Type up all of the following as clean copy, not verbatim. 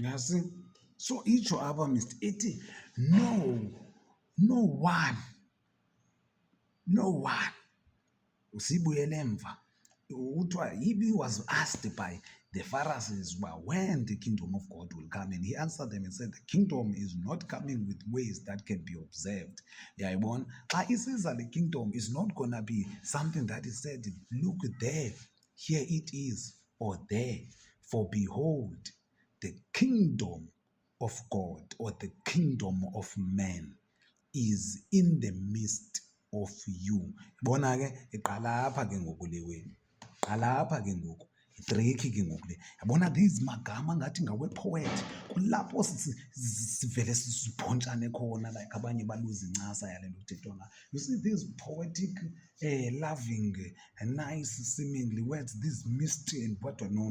Yasi. So itsho apha Mr. Ethi no one usibuyele emva uthiwa he was asked by the Pharisees when the kingdom of God will come, and he answered them and said the kingdom is not coming with ways that can be observed. Yayibona xa isiza the kingdom is not gonna be something that is said, look there, here it is, or there, for behold the kingdom of God or the kingdom of man is in the midst of you. Bona ke iqala apha ke ngoku le wena. Iqala apha ke ngoku. Itriki ke ngoku le. Yabona these magama ngathi ngawe-poet. Kulapho sivele siphontshane khona like abanye baluza incasa yale nto kuthethwa ngayo. You see these poetic, loving, nice seemingly words, this mystery and what? No.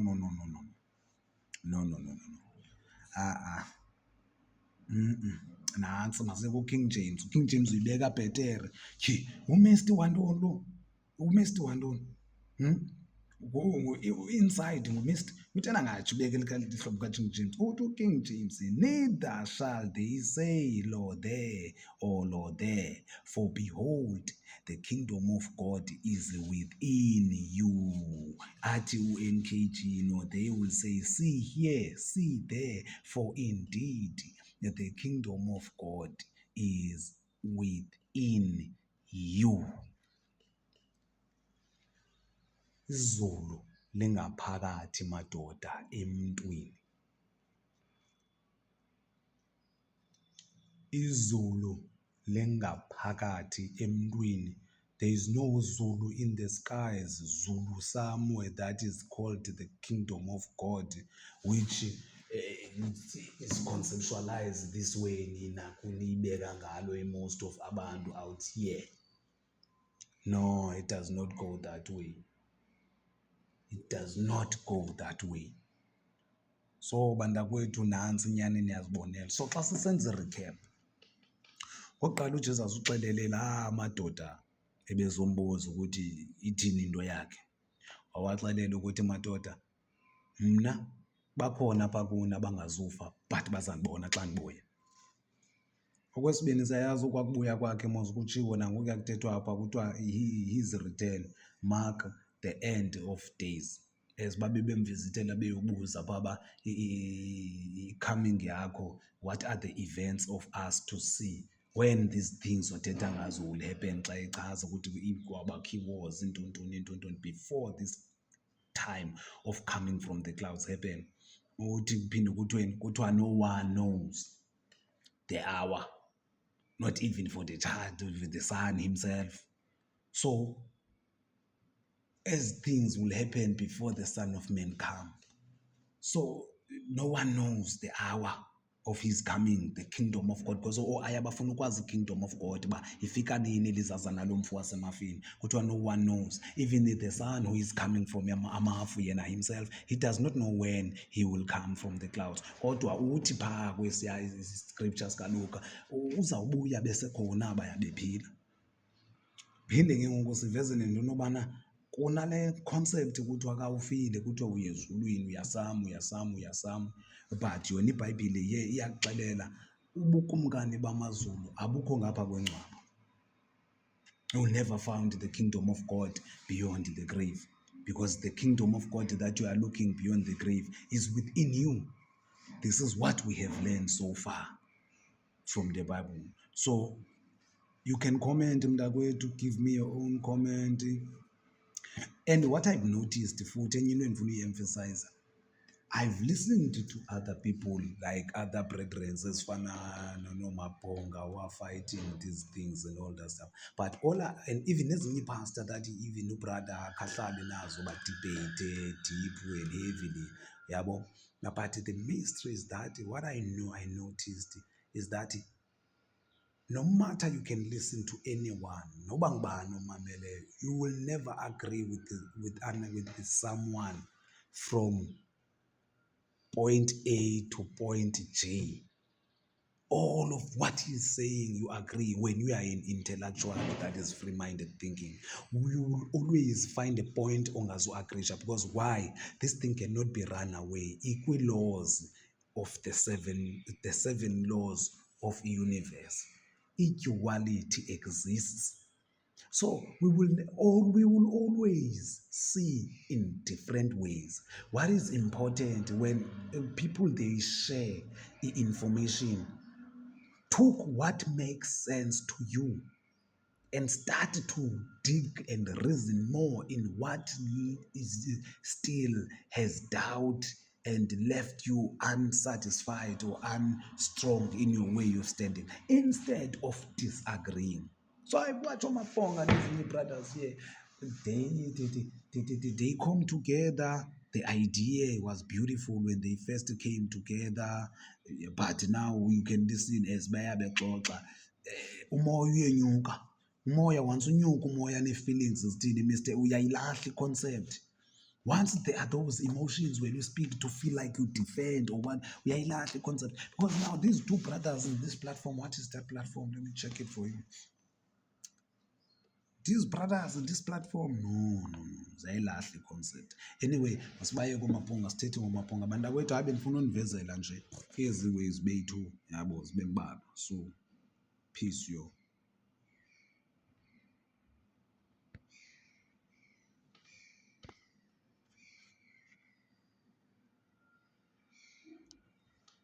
Nantsi masekuKing James. uKing James uyibeka bhetere. Umesti wantoni lo? Umesti wantoni? Inside ngumesti. Uthena ngathi ubeke ihlobo kaKing James. Uthi uKing James, neither shall they say, Lo there, or Lo there, for behold, the kingdom of God is within you. Athi u-NKG, no, they will say, see here, see there, for indeed the kingdom of God is within you. Izulu lingaphakathi madoda emntwini. Izulu lingaphakathi emntwini. There is no Zulu in the skies, Zulu somewhere that is called the kingdom of God, which is conceptualized this way nina kunibeka ngalo most of abantu out here. No, it does not go that way. It does not go that way. So bandakwethu nantsi inyani niyazibonela. So xa sisenza recap, oqala uJesus uxelele la madoda ebezombuza ukuthi ithini into yakhe. Wawaxelela ukuthi madoda, mna bakhona apha kuni abangazufa but bazandibona xa ndibuya. Okwesibini siyayazi ukwakubuya kwakhe mos kutshiwo nangokuya kuthethwa apha kuthiwa his return mark the end of days. As babe bemvizitela beyobuza phaba coming yakho, what are the events of us to see when these things othetha ngazo will happen, xa echaza ukuthi kwabakho wars intontoni before this time of coming from the clouds happen. Uthi kuphinde kuthiwa no one knows the hour, not even for the child, with the son himself. So as things will happen before the Son of Man come, so no one knows the hour of his coming, the kingdom of God. Because aya bafuna ukwazi kingdom of God uba ifika nini lizaza nalo mfu wasemafini. Kuthiwa no one knows, even the son who is coming from amafu yena himself, he does not know when he will come from the clouds. Kodwa uthi phaa kwesiya scriptures kaLuka uzawubuya besekhona abaya bephila. Phinde ke ngoku siveze nento nobana kunale concept kuthiwa ka ufile kuthiwa uye ezulwini uyasama, but yona iBhayibhile iyakuxelela ubukumkani bamazulu abukho ngapha kwengcwaba. You will never find the kingdom of God beyond the grave, because the kingdom of God that you are looking beyond the grave is within you. This is what we have learned so far from the Bible. So you can comment, mntakwethu, give me your own comment. And what I've noticed, futhi enye into endifuna uyi-emphasize, I've listened to other people, like other brethren, ezifana noMabhonga, who are fighting these things and all that stuff. But and even ezinye pastor that even ubrother akhahlale nazo ba-debate deep and heavily, yabo. But the mystery is that what I noticed is that no matter you can listen to anyone, noba ngubani omameleyo, you will never agree with someone from point A to point J. All of what he's saying, you agree when you are an intellectual that is free-minded thinking. We will always find a point ongazo agree, because why? This thing cannot be run away. Equal laws of the seven laws of universe. Equality exists. So we will always see in different ways. What is important when people they share information, took what makes sense to you and start to dig and reason more in what is still has doubt and left you unsatisfied or unstrong in your way of standing instead of disagreeing. So I watch on my phone and these brothers here, they come together. The idea was beautiful when they first came together, but now you can listen as bayabexoxa umoya uyenyuka. Umoya once unyuka umoya ne-feelings zithini Mr. Uyayilahla i-concept. Once there are those emotions when you speak to feel like you defend or what, uyayilahla i-concept. Because now these two brothers in this platform, what is that platform? Let me check it for you. These brothers in this platform, no, zayilahla i-concept. Anyway, masibaye kumaphunga, sithethe ngomaphunga. Bantakwethu habe ndifuna univezela nje ezi ways bethu yabo zibe mbalwa. So peace yo.